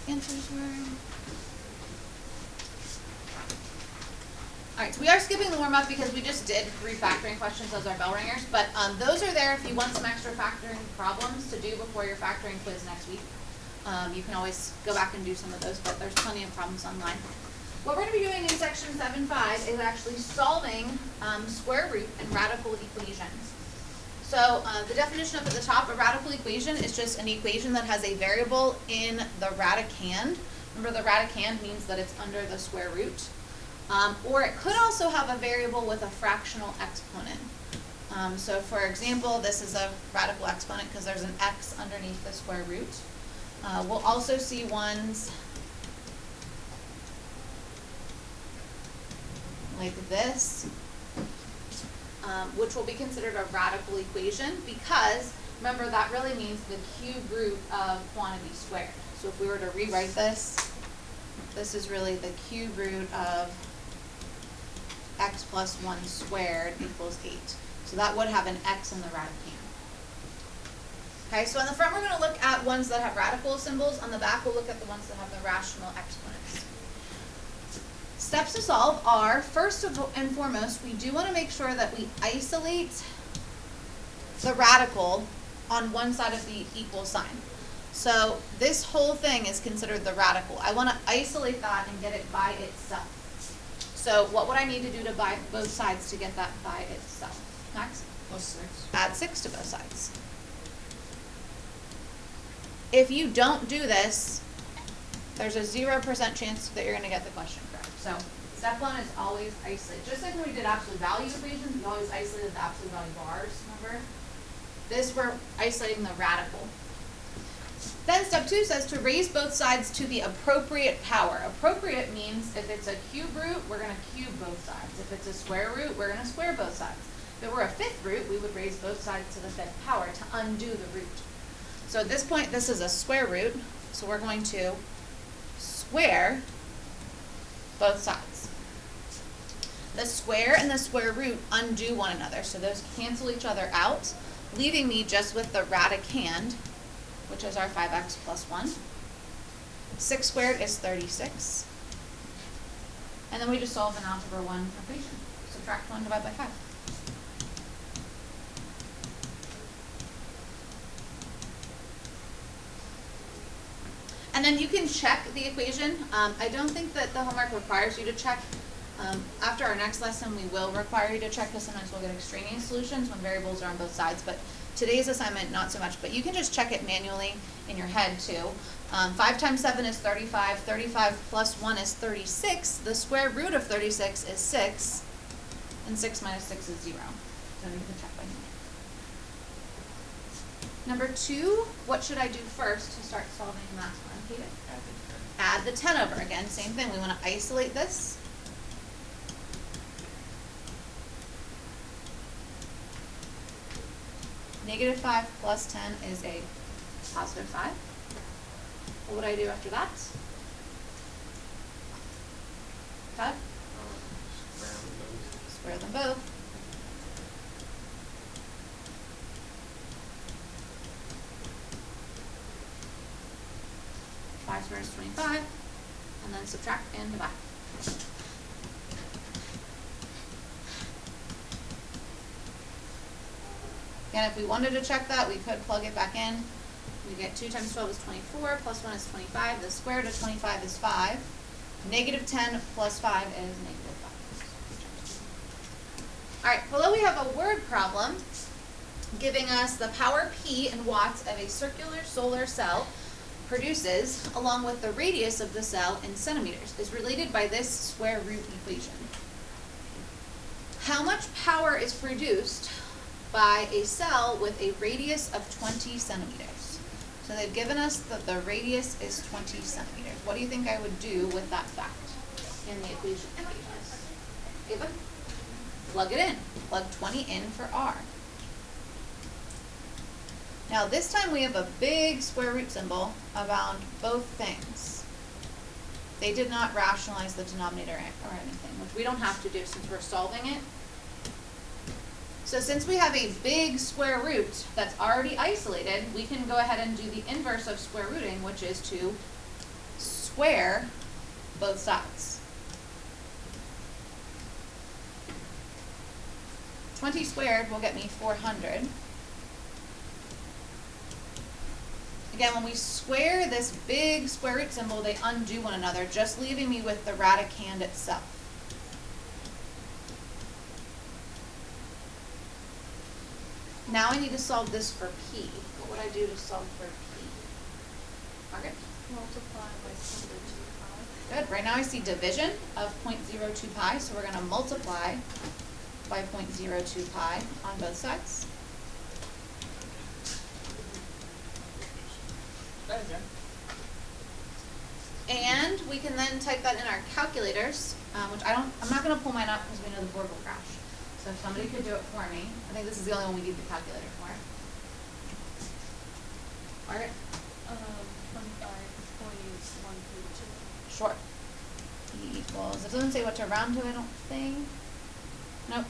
answers were. All right, so we are skipping the warm-up because we just did 3 factoring questions as our bell ringers, but those are there if you want some extra factoring problems to do before your factoring quiz next week. You can always go back and do some of those, but there's plenty of problems online. What we're going to be doing in section 7.5 is actually solving square root and radical equations. So the definition up at the top, a radical equation is just an equation that has a variable in the radicand. Remember, the radicand means that it's under the square root. Or it could also have a variable with a fractional exponent. So for example, this is a radical exponent because there's an x underneath the square root. We'll also see ones like this, which will be considered a radical equation because, remember, that really means the cube root of quantity squared. So if we were to rewrite this, this is really the cube root of x plus 1 squared equals 8. So that would have an x in the radicand. Okay, so on the front we're going to look at ones that have radical symbols. On the back we'll look at the ones that have the rational exponents. Steps to solve are, first and foremost, we do want to make sure that we isolate the radical on one side of the equal sign. So this whole thing is considered the radical. I want to isolate that and get it by itself. So what would I need to do to both sides to get that by itself? Max? Plus 6. Add 6 to both sides. If you don't do this, there's a 0% chance that you're going to get the question correct. So step 1 is always isolate. Just like when we did absolute value equations, we always isolated the absolute value bars, remember? This, we're isolating the radical. Then step 2 says to raise both sides to the appropriate power. Appropriate means if it's a cube root, we're going to cube both sides. If it's a square root, we're going to square both sides. If it were a 5th root, we would raise both sides to the 5th power to undo the root. So at this point, this is a square root, so we're going to square both sides. The square and the square root undo one another, so those cancel each other out, leaving me just with the radicand, which is our 5x plus 1. 6 squared is 36. And then we just solve an algebra 1 equation. Subtract 1, divide by 5. And then you can check the equation. I don't think that the homework requires you to check. After our next lesson, we will require you to check because sometimes we'll get extraneous solutions when variables are on both sides. But today's assignment, not so much. But you can just check it manually in your head, too. 5 times 7 is 35. 35 plus 1 is 36. The square root of 36 is 6. And 6 minus 6 is 0. So you can check by hand. Number 2, what should I do first to start solving that one? Add the 10 over. Again, same thing. We want to isolate this. Negative 5 plus 10 is a positive 5. What would I do after that? Todd? Square them both. Five squared is 25, and then subtract and divide. Again, if we wanted to check that, we could plug it back in. We get 2 times 12 is 24, plus 1 is 25. The square root of 25 is 5. Negative 10 plus 5 is negative 5. All right, below we have a word problem giving us the power P in watts of a circular solar cell produces, along with the radius of the cell in centimeters, is related by this square root equation. How much power is produced by a cell with a radius of 20 centimeters? So they've given us that the radius is 20 centimeters. What do you think I would do with that fact in the equation? Ava? Plug it in. Plug 20 in for R. Now this time we have a big square root symbol around both things. They did not rationalize the denominator or anything, which we don't have to do since we're solving it. So since we have a big square root that's already isolated, we can go ahead and do the inverse of square rooting, which is to square both sides. 20 squared will get me 400. Again, when we square this big square root symbol, they undo one another, just leaving me with the radicand itself. Now I need to solve this for p. What would I do to solve for p? Margaret? Multiply by 0.02 pi. Good. Right now I see division of 0.02 pi, so we're going to multiply by 0.02 pi on both sides. And we can then type that in our calculators, which I'm not going to pull mine up because we know the board will crash. So if somebody could do it for me, I think this is the only one we need the calculator for. Margaret? 25.132. Sure. E equals, it doesn't say what to round to, I don't think. Nope.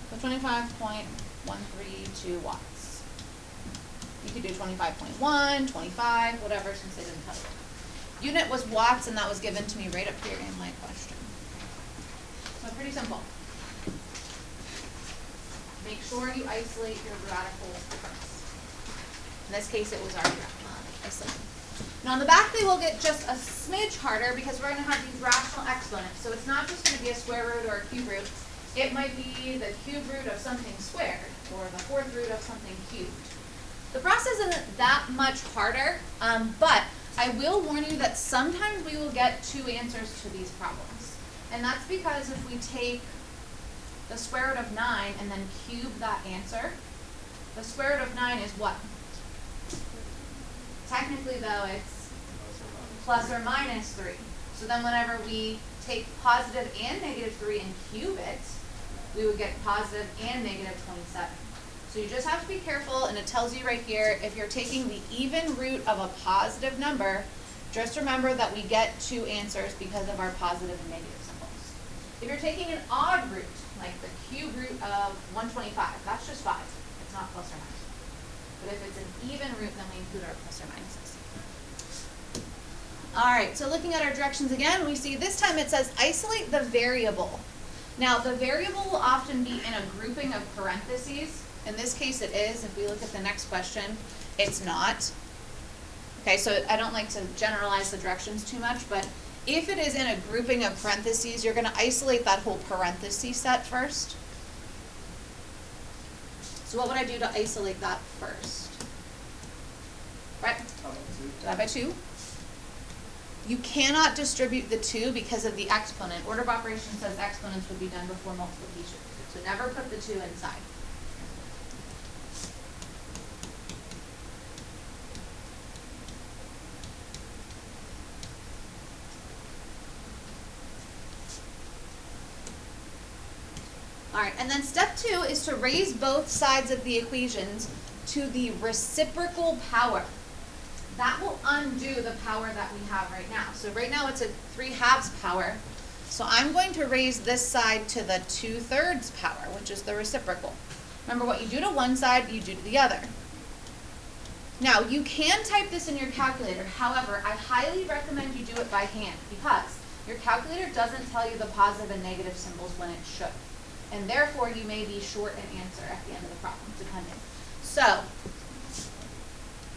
So 25.132 watts. You could do 25.1, 25, whatever, since they didn't tell you. Unit was watts, and that was given to me right up here in my question. So pretty simple. Make sure you isolate your radicals first. In this case, it was already isolated. Now on the back, they will get just a smidge harder because we're going to have these rational exponents. So it's not just going to be a square root or a cube root. It might be the cube root of something squared or the fourth root of something cubed. The process isn't that much harder, but I will warn you that sometimes we will get two answers to these problems. And that's because if we take the square root of 9 and then cube that answer, the square root of 9 is what? Technically, though, it's plus or minus 3. So then whenever we take positive and negative 3 and cube it, we would get positive and negative 27. So you just have to be careful, and it tells you right here, if you're taking the even root of a positive number, just remember that we get two answers because of our positive and negative symbols. If you're taking an odd root, like the cube root of 125, that's just 5. It's not plus or minus. But if it's an even root, then we include our plus or minuses. All right, so looking at our directions again, we see this time it says isolate the variable. Now, the variable will often be in a grouping of parentheses. In this case, it is. If we look at the next question, it's not. Okay, so I don't like to generalize the directions too much, but if it is in a grouping of parentheses, you're going to isolate that whole parenthesis set first. So what would I do to isolate that first? Right? Divide by 2. You cannot distribute the 2 because of the exponent. Order of operations says exponents would be done before multiplication. So never put the 2 inside. All right, and then step 2 is to raise both sides of the equations to the reciprocal power. That will undo the power that we have right now. So right now it's a 3/2 power. So I'm going to raise this side to the 2/3 power, which is the reciprocal. Remember, what you do to one side, you do to the other. Now, you can type this in your calculator. However, I highly recommend you do it by hand because your calculator doesn't tell you the positive and negative symbols when it should. And therefore, you may be short an answer at the end of the problem, depending. So,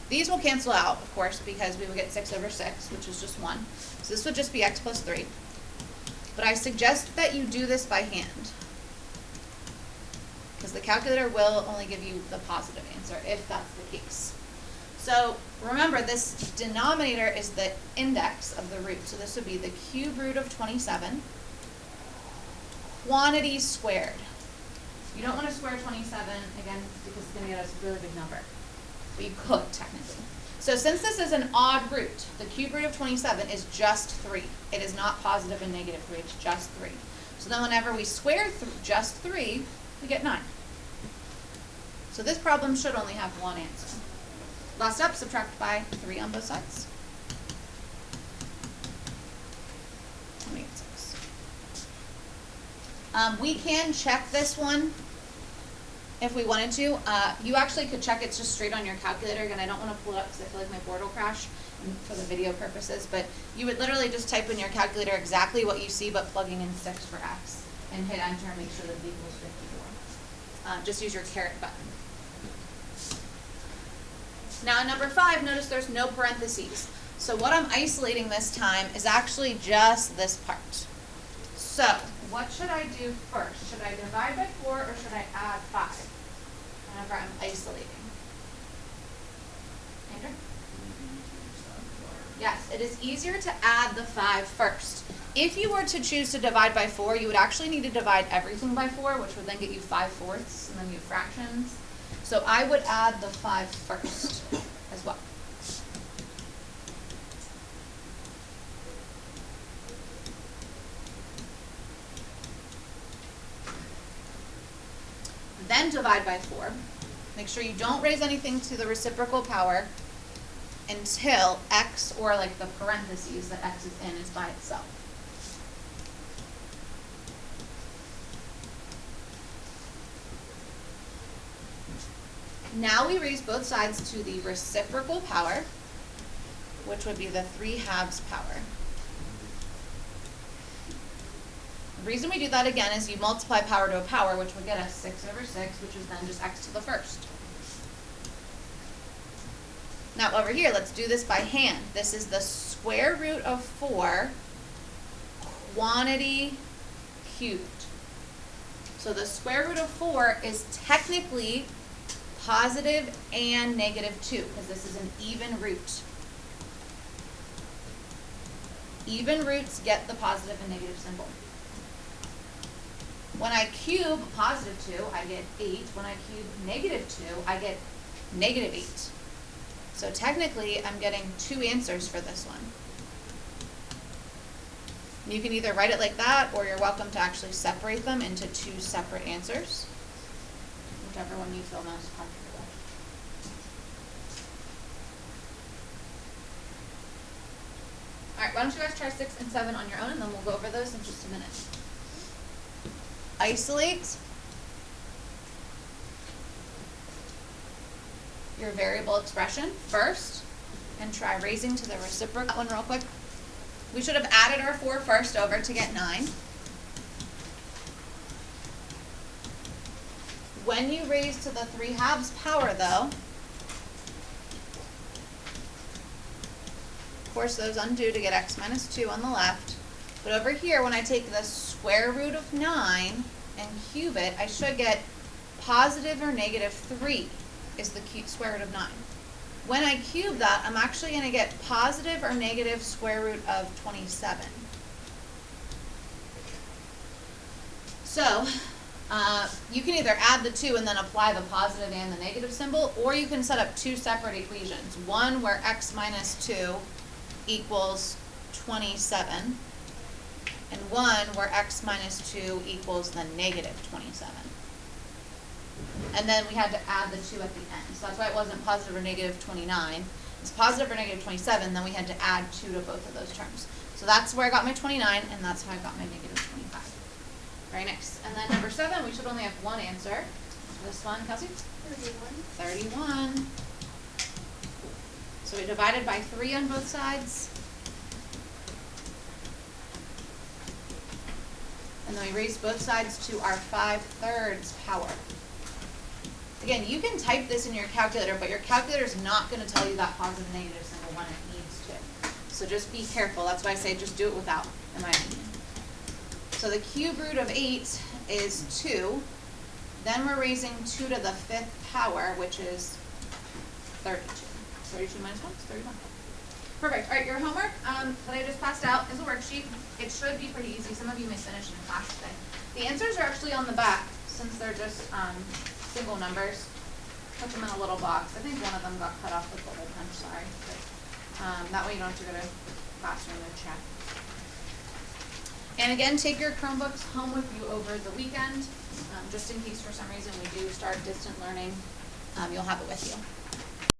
these will cancel out, of course, because we would get 6/6, which is just 1. So this would just be x plus 3. But I suggest that you do this by hand, because the calculator will only give you the positive answer, if that's the case. So remember, this denominator is the index of the root. So this would be the cube root of 27. Quantity squared. You don't want to square 27, again, because it's going to get us a really big number. But you could, technically. So since this is an odd root, the cube root of 27 is just 3. It is not positive and negative 3, it's just 3. So then whenever we square just 3, we get 9. So this problem should only have one answer. Last up, subtract by 3 on both sides. Let me get 6. We can check this one if we wanted to. You actually could check it just straight on your calculator. Again, I don't want to pull it up because I feel like my board will crash for the video purposes, but you would literally just type in your calculator exactly what you see, but plugging in 6 for x, and hit enter and make sure that it equals 54. Just use your caret button. Now in number 5, notice there's no parentheses. So what I'm isolating this time is actually just this part. So what should I do first? Should I divide by 4 or should I add 5 whenever I'm isolating? Andrew? Yes, it is easier to add the 5 first. If you were to choose to divide by 4, you would actually need to divide everything by 4, which would then get you 5/4, and then you have fractions. So I would add the 5 first as well. Then divide by 4. Make sure you don't raise anything to the reciprocal power until x, or like the parentheses that x is in, is by itself. Now we raise both sides to the reciprocal power, which would be the 3/2 power. The reason we do that again is you multiply power to a power, which would get us 6/6, which is then just x to the first. Now over here, let's do this by hand. This is the square root of 4 quantity cubed. So the square root of 4 is technically positive and -2, because this is an even root. Even roots get the positive and negative symbol. When I cube +2, I get 8. When I cube -2, I get -8. So technically, I'm getting 2 answers for this one. You can either write it like that, or you're welcome to actually separate them into 2 separate answers, whichever one you feel most comfortable with. All right, why don't you guys try 6 and 7 on your own, and then we'll go over those in just a minute. Isolate your variable expression first, and try raising to the reciprocal. That one real quick. We should have added our 4 first over to get 9. When you raise to the 3/2 power, though, of course those undo to get x minus 2 on the left. But over here, when I take the square root of 9 and cube it, I should get positive or -3 is the square root of 9. When I cube that, I'm actually going to get positive or negative square root of 27. So you can either add the 2 and then apply the positive and the negative symbol, or you can set up 2 separate equations. One where x minus 2 equals 27, and one where x minus 2 equals the -27. And then we had to add the 2 at the end. So that's why it wasn't positive or -29. It's positive or -27, then we had to add 2 to both of those terms. So that's where I got my 29, and that's how I got my -25. Very nice. And then number 7, we should only have one answer. This one, Kelsey? 31. 31. So we divided by 3 on both sides. And then we raised both sides to our 5/3 power. Again, you can type this in your calculator, but your calculator is not going to tell you that positive and negative symbol when it needs to. So just be careful. That's why I say just do it without, in my opinion. So the cube root of 8 is 2. Then we're raising 2 to the 5th power, which is 32. 32 minus 1 is 31. Perfect. All right, your homework that I just passed out is a worksheet. It should be pretty easy. Some of you may finish in class today. The answers are actually on the back, since they're just single numbers. Put them in a little box. I think one of them got cut off with the hole punch, sorry. But, that way you don't have to go to classroom and check. And again, take your Chromebooks home with you over the weekend, just in case for some reason we do start distant learning. You'll have it with you.